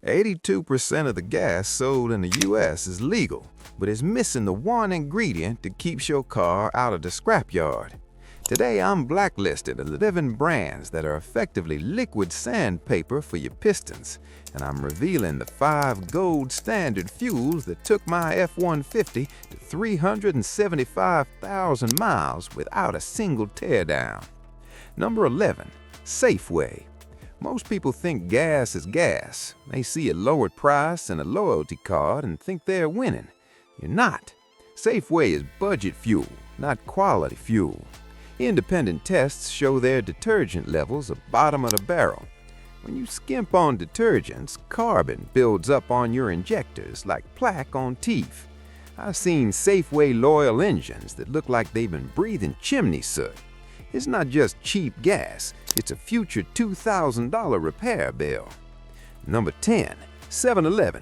82% of the gas sold in the US is legal, but it's missing the one ingredient that keeps your car out of the scrapyard. Today, I'm blacklisted 11 brands that are effectively liquid sandpaper for your pistons, and I'm revealing the 5 gold standard fuels that took my F-150 to 375,000 miles without a single teardown. Number 11, Safeway. Most people think gas is gas. They see a lowered price and a loyalty card and think they're winning. You're not. Safeway is budget fuel, not quality fuel. Independent tests show their detergent levels are bottom of the barrel. When you skimp on detergents, carbon builds up on your injectors like plaque on teeth. I've seen Safeway loyal engines that look like they've been breathing chimney soot. It's not just cheap gas, it's a future $2,000 repair bill. Number 10, 7-Eleven.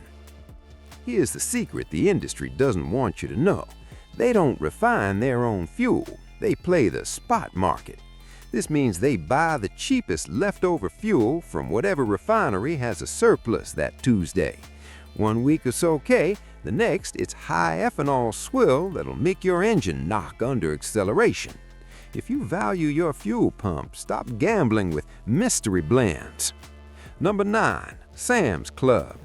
Here's the secret the industry doesn't want you to know. They don't refine their own fuel. They play the spot market. This means they buy the cheapest leftover fuel from whatever refinery has a surplus that Tuesday. One week it's okay, the next it's high ethanol swill that'll make your engine knock under acceleration. If you value your fuel pump, stop gambling with mystery blends. Number 9, Sam's Club.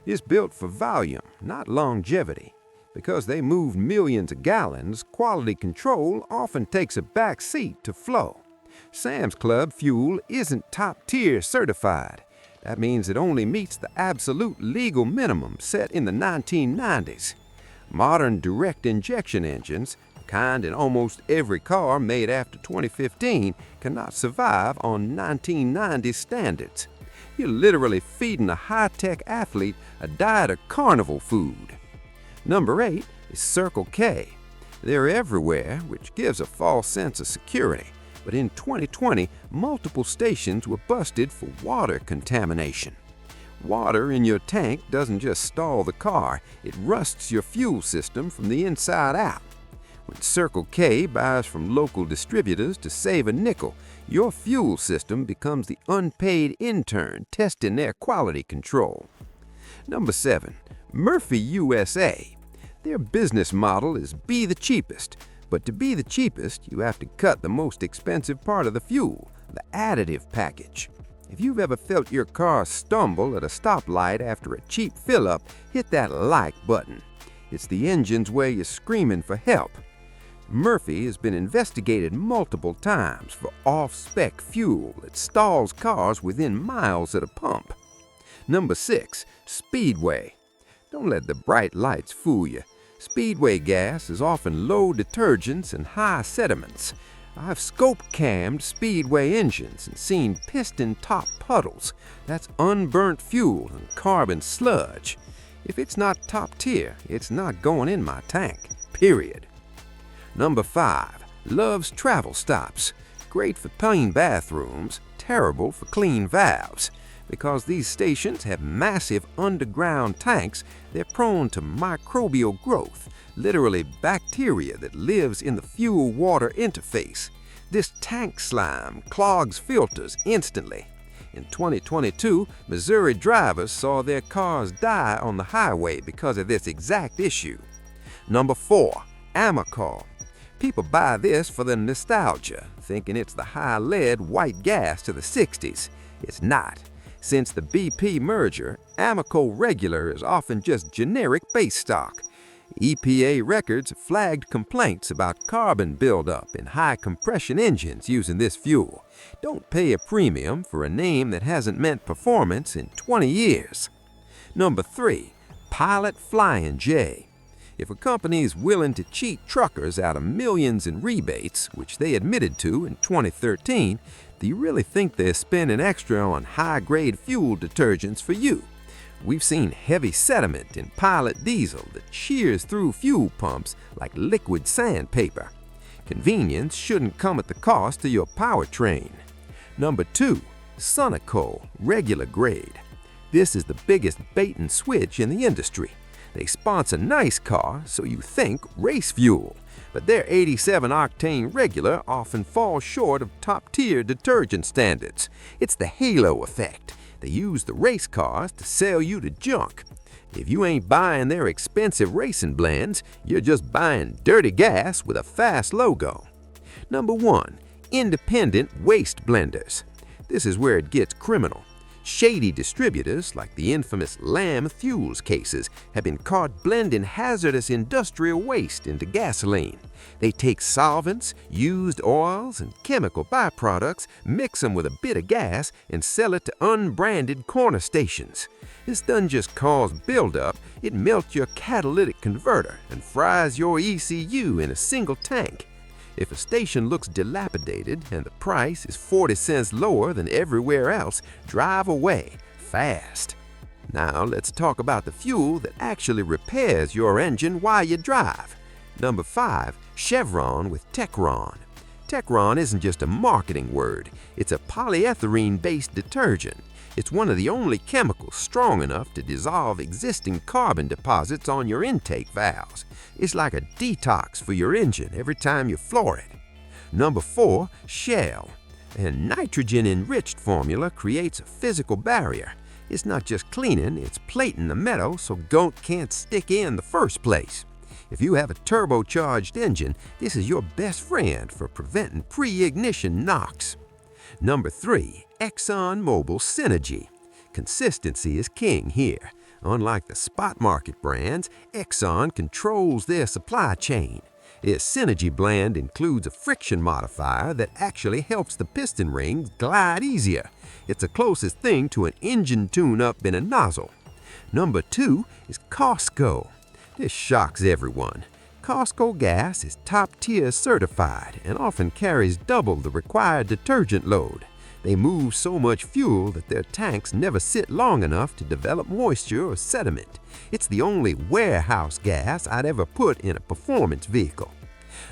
It's built for volume, not longevity. Because they move millions of gallons, quality control often takes a back seat to flow. Sam's Club fuel isn't top-tier certified. That means it only meets the absolute legal minimum set in the 1990s. Modern direct injection engines, the kind in almost every car made after 2015, cannot survive on 1990s standards. You're literally feeding a high-tech athlete a diet of carnival food. Number 8 is Circle K. They're everywhere, which gives a false sense of security. But in 2020, multiple stations were busted for water contamination. Water in your tank doesn't just stall the car, it rusts your fuel system from the inside out. When Circle K buys from local distributors to save a nickel, your fuel system becomes the unpaid intern testing their quality control. Number 7, Murphy USA. Their business model is be the cheapest, but to be the cheapest, you have to cut the most expensive part of the fuel, the additive package. If you've ever felt your car stumble at a stoplight after a cheap fill-up, hit that like button. It's the engine's way of screaming for help. Murphy has been investigated multiple times for off-spec fuel that stalls cars within miles at a pump. Number 6, Speedway. Don't let the bright lights fool you. Speedway gas is often low detergents and high sediments. I've scope-cammed Speedway engines and seen piston-top puddles. That's unburnt fuel and carbon sludge. If it's not top tier, it's not going in my tank, period. Number 5, Love's Travel Stops. Great for clean bathrooms, terrible for clean valves. Because these stations have massive underground tanks, they're prone to microbial growth, literally bacteria that lives in the fuel-water interface. This tank slime clogs filters instantly. In 2022, Missouri drivers saw their cars die on the highway because of this exact issue. Number 4, Amoco. People buy this for the nostalgia, thinking it's the high-lead white gas to the 60s. It's not. Since the BP merger, Amoco Regular is often just generic base stock. EPA records flagged complaints about carbon buildup in high-compression engines using this fuel. Don't pay a premium for a name that hasn't meant performance in 20 years. Number 3, Pilot Flying J. If a company is willing to cheat truckers out of millions in rebates, which they admitted to in 2013, do you really think they're spending extra on high-grade fuel detergents for you? We've seen heavy sediment in Pilot diesel that shears through fuel pumps like liquid sandpaper. Convenience shouldn't come at the cost of your powertrain. Number 2, Sunoco Regular Grade. This is the biggest bait and switch in the industry. They sponsor nice car, so you think race fuel. But their 87-octane regular often falls short of top-tier detergent standards. It's the halo effect. They use the race cars to sell you the junk. If you ain't buying their expensive racing blends, you're just buying dirty gas with a fast logo. Number 1. Independent waste blenders. This is where it gets criminal. Shady distributors, like the infamous Lamb Fuels cases, have been caught blending hazardous industrial waste into gasoline. They take solvents, used oils, and chemical byproducts, mix them with a bit of gas, and sell it to unbranded corner stations. This doesn't just cause buildup, it melts your catalytic converter and fries your ECU in a single tank. If a station looks dilapidated and the price is 40 cents lower than everywhere else, drive away fast. Now let's talk about the fuel that actually repairs your engine while you drive. Number 5. Chevron with Techron. Techron isn't just a marketing word, it's a polyethylene-based detergent. It's one of the only chemicals strong enough to dissolve existing carbon deposits on your intake valves. It's like a detox for your engine every time you floor it. Number 4. Shell. A nitrogen-enriched formula creates a physical barrier. It's not just cleaning, it's plating the metal so gunk can't stick in the first place. If you have a turbocharged engine, this is your best friend for preventing pre-ignition knocks. Number 3. ExxonMobil Synergy. Consistency is king here. Unlike the spot market brands, Exxon controls their supply chain. Its Synergy blend includes a friction modifier that actually helps the piston rings glide easier. It's the closest thing to an engine tune-up in a nozzle. Number 2 is Costco. This shocks everyone. Costco gas is top-tier certified and often carries double the required detergent load. They move so much fuel that their tanks never sit long enough to develop moisture or sediment. It's the only warehouse gas I'd ever put in a performance vehicle.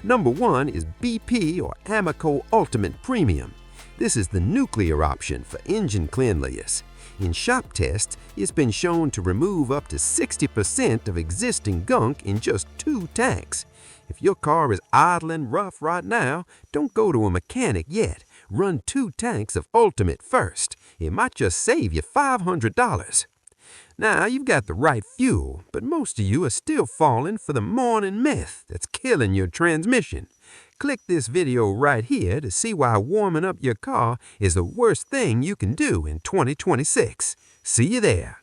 Number 1 is BP or Amoco Ultimate Premium. This is the nuclear option for engine cleanliness. In shop tests, it's been shown to remove up to 60% of existing gunk in just 2 tanks. If your car is idling rough right now, don't go to a mechanic yet. Run 2 tanks of Ultimate first. It might just save you $500. Now, you've got the right fuel, but most of you are still falling for the morning myth that's killing your transmission. Click this video right here to see why warming up your car is the worst thing you can do in 2026. See you there.